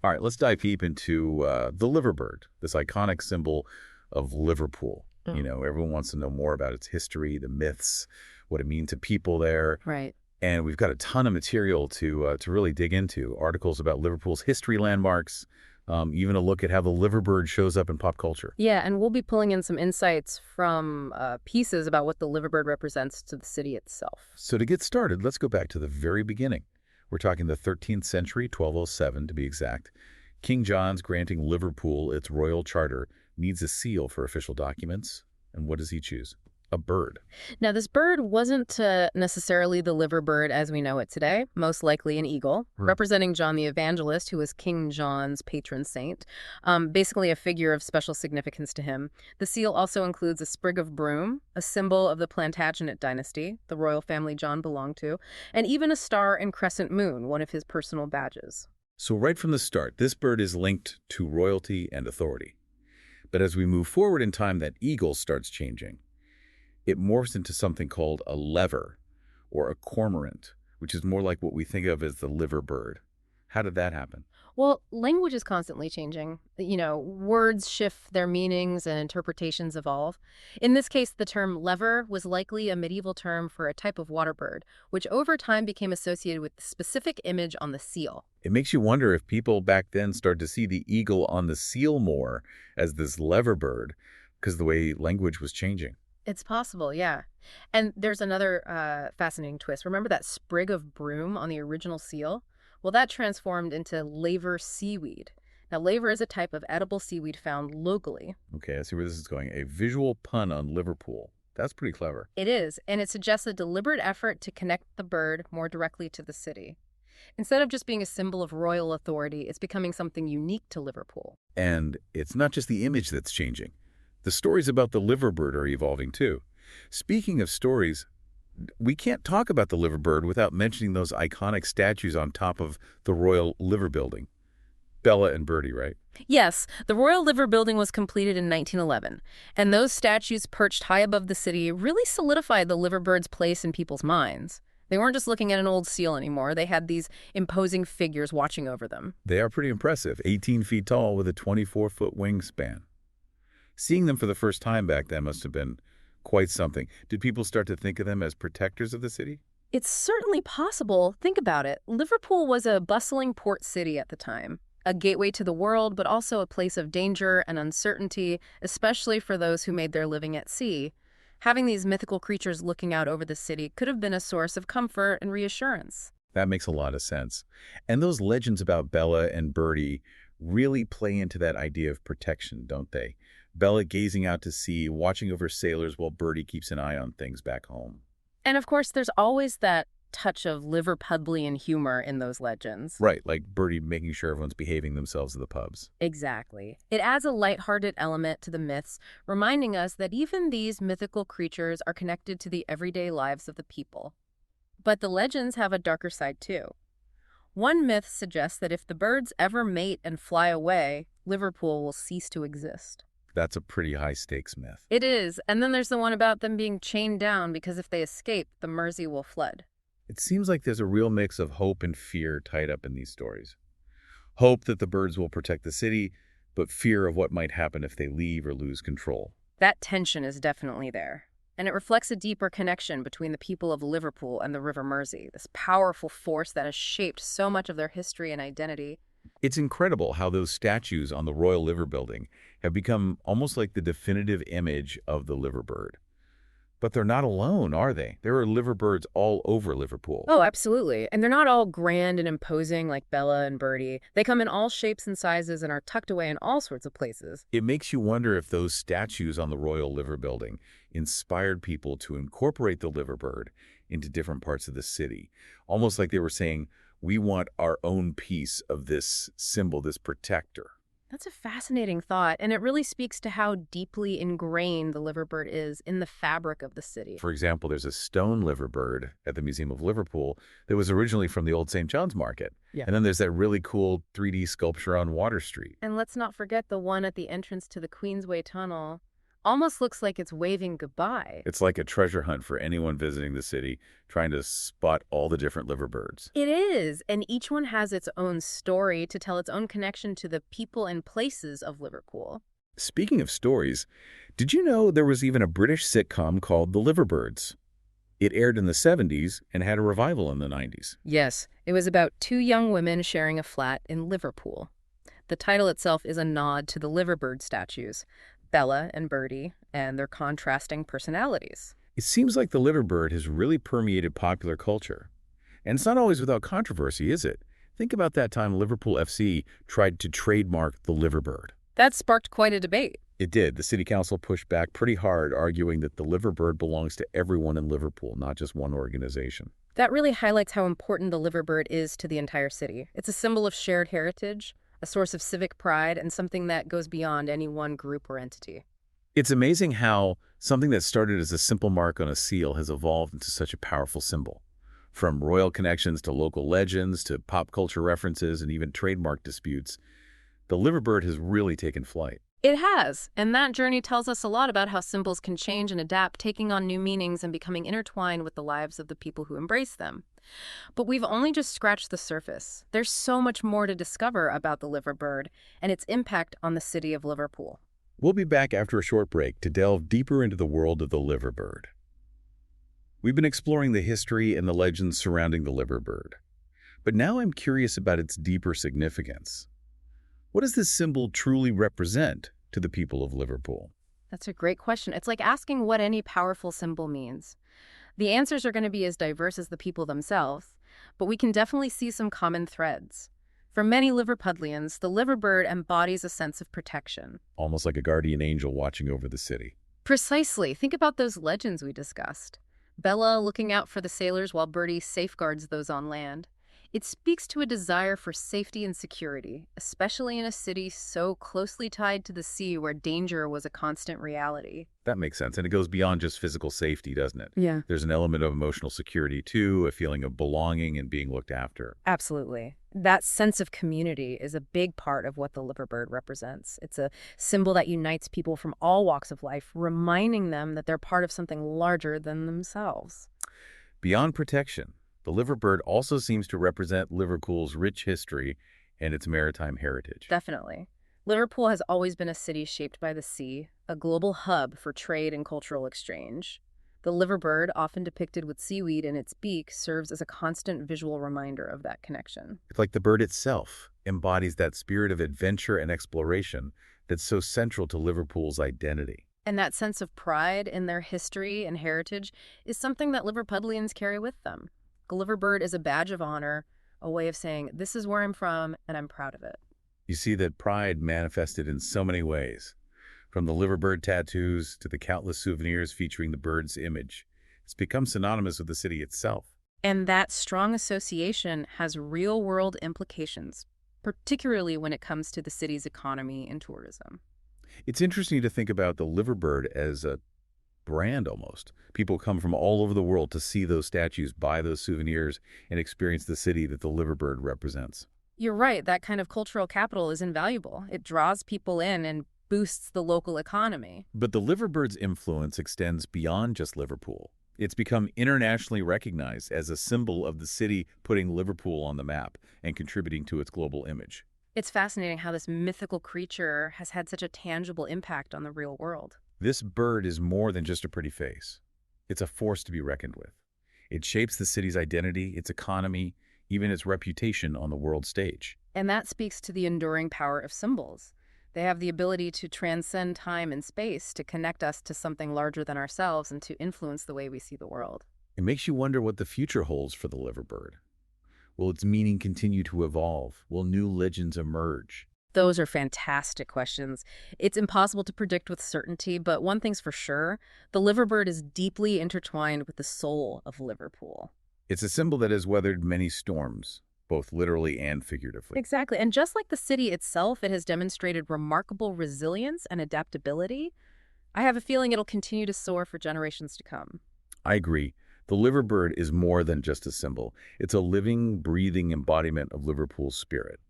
All right, let's dive deep into the liverbird, this iconic symbol of Liverpool. Oh, Everyone wants to know more about its history, the myths, what it means to people there. right. And we've got a ton of material to really dig into. Articles about Liverpool's history landmarks, even a look at how the liverbird shows up in pop culture. Yeah, and we'll be pulling in some insights from pieces about what the liverbird represents to the city itself. So to get started, let's go back to the very beginning. We're talking the 13th century, 1207 to be exact. King John's granting Liverpool its royal charter needs a seal for official documents. And what does he choose? A bird. Now, this bird wasn't necessarily the liverbird as we know it today, most likely an eagle, Right. representing John the Evangelist, who was King John's patron saint, basically a figure of special significance to him. The seal also includes a sprig of broom, a symbol of the Plantagenet dynasty, the royal family John belonged to, and even a star and crescent moon, one of his personal badges. So right from the start, this bird is linked to royalty and authority. But as we move forward in time, that eagle starts changing. It morphs into something called a lever or a cormorant, which is more like what we think of as the liver bird. How did that happen? Well, language is constantly changing. Words shift their meanings and interpretations evolve. In this case, the term lever was likely a medieval term for a type of water bird, which over time became associated with the specific image on the seal. It makes you wonder if people back then started to see the eagle on the seal more as this lever bird because the way language was changing. It's possible, yeah. And there's another fascinating twist. Remember that sprig of broom on the original seal? Well, that transformed into laver seaweed. Now, laver is a type of edible seaweed found locally. Okay, I see where this is going. A visual pun on Liverpool. That's pretty clever. It is, and it suggests a deliberate effort to connect the bird more directly to the city. Instead of just being a symbol of royal authority, it's becoming something unique to Liverpool. And it's not just the image that's changing. The stories about the liverbird are evolving too. Speaking of stories, we can't talk about the liverbird without mentioning those iconic statues on top of the Royal Liver Building. Bella and Birdie, right? Yes, the Royal Liver Building was completed in 1911, and those statues perched high above the city really solidified the liverbird's place in people's minds. They weren't just looking at an old seal anymore. They had these imposing figures watching over them. They are pretty impressive, 18 feet tall with a 24-foot wingspan. Seeing them for the first time back then must have been quite something. Did people start to think of them as protectors of the city? It's certainly possible. Think about it. Liverpool was a bustling port city at the time, a gateway to the world, but also a place of danger and uncertainty, especially for those who made their living at sea. Having these mythical creatures looking out over the city could have been a source of comfort and reassurance. That makes a lot of sense. And those legends about Bella and Birdie really play into that idea of protection, don't they? Bella gazing out to sea, watching over sailors while Birdie keeps an eye on things back home. And of course, there's always that touch of Liverpudlian humor in those legends. Right, like Birdie making sure everyone's behaving themselves at the pubs. Exactly. It adds a lighthearted element to the myths, reminding us that even these mythical creatures are connected to the everyday lives of the people. But the legends have a darker side too. One myth suggests that if the birds ever mate and fly away, Liverpool will cease to exist. That's a pretty high-stakes myth. It is, and then there's the one about them being chained down because if they escape, the Mersey will flood. It seems like there's a real mix of hope and fear tied up in these stories. Hope that the birds will protect the city, but fear of what might happen if they leave or lose control. That tension is definitely there. And it reflects a deeper connection between the people of Liverpool and the River Mersey, this powerful force that has shaped so much of their history and identity. It's incredible how those statues on the Royal Liver Building have become almost like the definitive image of the liverbird. But they're not alone, are they? There are liverbirds all over Liverpool. Oh, absolutely. And they're not all grand and imposing like Bella and Birdie. They come in all shapes and sizes and are tucked away in all sorts of places. It makes you wonder if those statues on the Royal Liver Building inspired people to incorporate the liverbird into different parts of the city. Almost like they were saying, we want our own piece of this symbol, this protector. That's a fascinating thought, and it really speaks to how deeply ingrained the liverbird is in the fabric of the city. For example, there's a stone liverbird at the Museum of Liverpool that was originally from the old St. John's Market. Yeah. And then there's that really cool 3D sculpture on Water Street. And let's not forget the one at the entrance to the Queensway Tunnel. Almost looks like it's waving goodbye. It's like a treasure hunt for anyone visiting the city, trying to spot all the different liverbirds. It is, and each one has its own story to tell its own connection to the people and places of Liverpool. Speaking of stories, did you know there was even a British sitcom called The Liverbirds? It aired in the 70s and had a revival in the 90s. Yes, it was about two young women sharing a flat in Liverpool. The title itself is a nod to the Liverbird statues, Bella and Birdie, and their contrasting personalities. It seems like the liverbird has really permeated popular culture. And it's not always without controversy, is it? Think about that time Liverpool FC tried to trademark the liverbird. That sparked quite a debate. It did. The city council pushed back pretty hard, arguing that the liverbird belongs to everyone in Liverpool, not just one organization. That really highlights how important the Liverbird is to the entire city. It's a symbol of shared heritage, a source of civic pride, and something that goes beyond any one group or entity. It's amazing how something that started as a simple mark on a seal has evolved into such a powerful symbol. From royal connections to local legends to pop culture references and even trademark disputes, the liverbird has really taken flight. It has, and that journey tells us a lot about how symbols can change and adapt, taking on new meanings and becoming intertwined with the lives of the people who embrace them. But we've only just scratched the surface. There's so much more to discover about the liverbird and its impact on the city of Liverpool. We'll be back after a short break to delve deeper into the world of the liverbird. We've been exploring the history and the legends surrounding the liverbird. But now I'm curious about its deeper significance. What does this symbol truly represent to the people of Liverpool? That's a great question. It's like asking what any powerful symbol means. The answers are going to be as diverse as the people themselves, but we can definitely see some common threads. For many Liverpudlians, the liverbird embodies a sense of protection. Almost like a guardian angel watching over the city. Precisely. Think about those legends we discussed. Bella looking out for the sailors while Birdie safeguards those on land. It speaks to a desire for safety and security, especially in a city so closely tied to the sea where danger was a constant reality. That makes sense. And it goes beyond just physical safety, doesn't it? Yeah. There's an element of emotional security, too, a feeling of belonging and being looked after. Absolutely. That sense of community is a big part of what the liverbird represents. It's a symbol that unites people from all walks of life, reminding them that they're part of something larger than themselves. Beyond protection, the liverbird also seems to represent Liverpool's rich history and its maritime heritage. Definitely. Liverpool has always been a city shaped by the sea, a global hub for trade and cultural exchange. The liverbird, often depicted with seaweed in its beak, serves as a constant visual reminder of that connection. It's like the bird itself embodies that spirit of adventure and exploration that's so central to Liverpool's identity. And that sense of pride in their history and heritage is something that Liverpudlians carry with them. The liverbird is a badge of honor, a way of saying, this is where I'm from, and I'm proud of it. You see that pride manifested in so many ways, from the liverbird tattoos to the countless souvenirs featuring the bird's image. It's become synonymous with the city itself. And that strong association has real-world implications, particularly when it comes to the city's economy and tourism. It's interesting to think about the liverbird as a brand almost. People come from all over the world to see those statues, buy those souvenirs, and experience the city that the liverbird represents. You're right, that kind of cultural capital is invaluable. It draws people in and boosts the local economy. But the liverbird's influence extends beyond just Liverpool. It's become internationally recognized as a symbol of the city putting Liverpool on the map and contributing to its global image. It's fascinating how this mythical creature has had such a tangible impact on the real world. This bird is more than just a pretty face. It's a force to be reckoned with. It shapes the city's identity, its economy, even its reputation on the world stage. And that speaks to the enduring power of symbols. They have the ability to transcend time and space, to connect us to something larger than ourselves, and to influence the way we see the world. It makes you wonder what the future holds for the liverbird. Will its meaning continue to evolve? Will new legends emerge? Those are fantastic questions. It's impossible to predict with certainty, but one thing's for sure, the liverbird is deeply intertwined with the soul of Liverpool. It's a symbol that has weathered many storms, both literally and figuratively. Exactly. And just like the city itself, it has demonstrated remarkable resilience and adaptability. I have a feeling it'll continue to soar for generations to come. I agree. The liverbird is more than just a symbol. It's a living, breathing embodiment of Liverpool's spirit.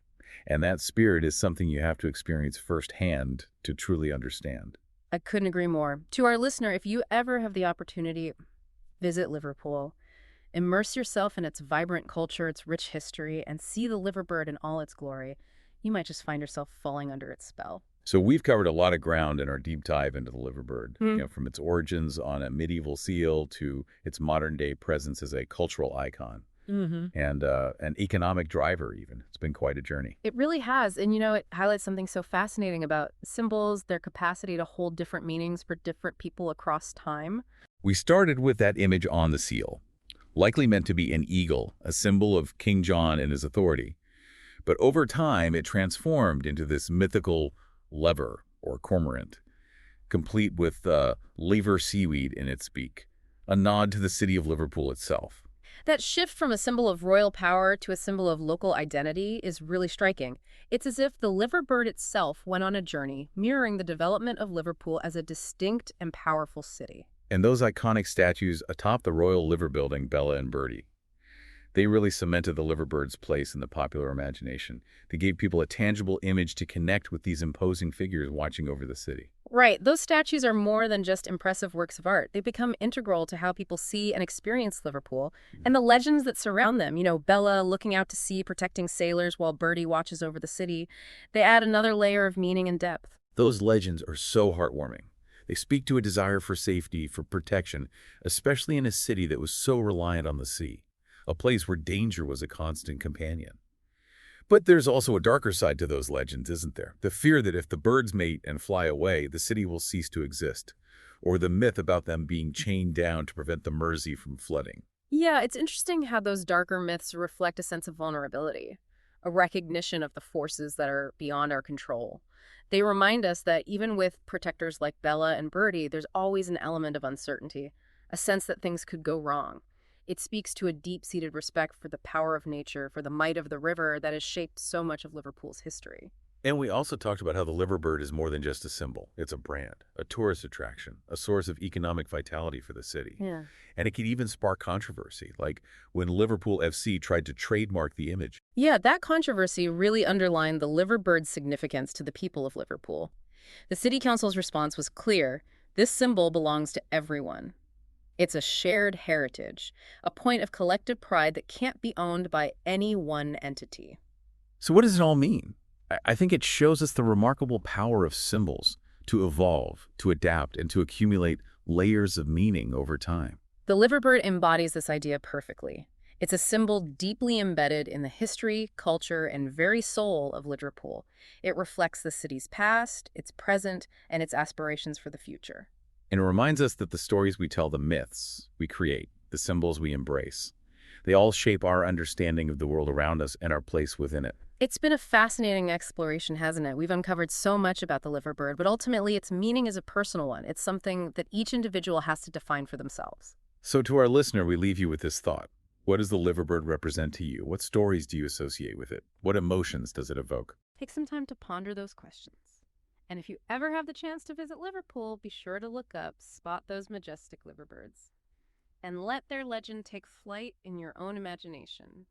And that spirit is something you have to experience firsthand to truly understand. I couldn't agree more. To our listener, if you ever have the opportunity, visit Liverpool. Immerse yourself in its vibrant culture, its rich history, and see the liverbird in all its glory. You might just find yourself falling under its spell. So we've covered a lot of ground in our deep dive into the liverbird, Hmm. from its origins on a medieval seal to its modern-day presence as a cultural icon Mm-hmm. and an economic driver even. It's been quite a journey. It really has. And it highlights something so fascinating about symbols, their capacity to hold different meanings for different people across time. We started with that image on the seal, likely meant to be an eagle, a symbol of King John and his authority. But over time, it transformed into this mythical lever or cormorant, complete with lever seaweed in its beak, a nod to the city of Liverpool itself. That shift from a symbol of royal power to a symbol of local identity is really striking. It's as if the liverbird itself went on a journey, mirroring the development of Liverpool as a distinct and powerful city. And those iconic statues atop the royal liver building, Bella and Birdie, they really cemented the liverbird's place in the popular imagination. They gave people a tangible image to connect with these imposing figures watching over the city. Right, those statues are more than just impressive works of art. They become integral to how people see and experience Liverpool and the legends that surround them. Bella looking out to sea, protecting sailors while Birdie watches over the city. They add another layer of meaning and depth. Those legends are so heartwarming. They speak to a desire for safety, for protection, especially in a city that was so reliant on the sea, a place where danger was a constant companion. But there's also a darker side to those legends, isn't there? The fear that if the birds mate and fly away, the city will cease to exist, or the myth about them being chained down to prevent the Mersey from flooding. Yeah, it's interesting how those darker myths reflect a sense of vulnerability, a recognition of the forces that are beyond our control. They remind us that even with protectors like Bella and Birdie, there's always an element of uncertainty, a sense that things could go wrong. It speaks to a deep-seated respect for the power of nature, for the might of the river that has shaped so much of Liverpool's history. And we also talked about how the liverbird is more than just a symbol. It's a brand, a tourist attraction, a source of economic vitality for the city. Yeah. And it could even spark controversy, like when Liverpool FC tried to trademark the image. Yeah, that controversy really underlined the liverbird's significance to the people of Liverpool. The city council's response was clear. This symbol belongs to everyone. It's a shared heritage, a point of collective pride that can't be owned by any one entity. So what does it all mean? I think it shows us the remarkable power of symbols to evolve, to adapt, and to accumulate layers of meaning over time. The liverbird embodies this idea perfectly. It's a symbol deeply embedded in the history, culture, and very soul of Liverpool. It reflects the city's past, its present, and its aspirations for the future. And it reminds us that the stories we tell, the myths we create, the symbols we embrace, they all shape our understanding of the world around us and our place within it. It's been a fascinating exploration, hasn't it? We've uncovered so much about the liverbird, but ultimately its meaning is a personal one. It's something that each individual has to define for themselves. So to our listener, we leave you with this thought. What does the liverbird represent to you? What stories do you associate with it? What emotions does it evoke? Take some time to ponder those questions. And if you ever have the chance to visit Liverpool, be sure to look up, spot those majestic liverbirds, and let their legend take flight in your own imagination.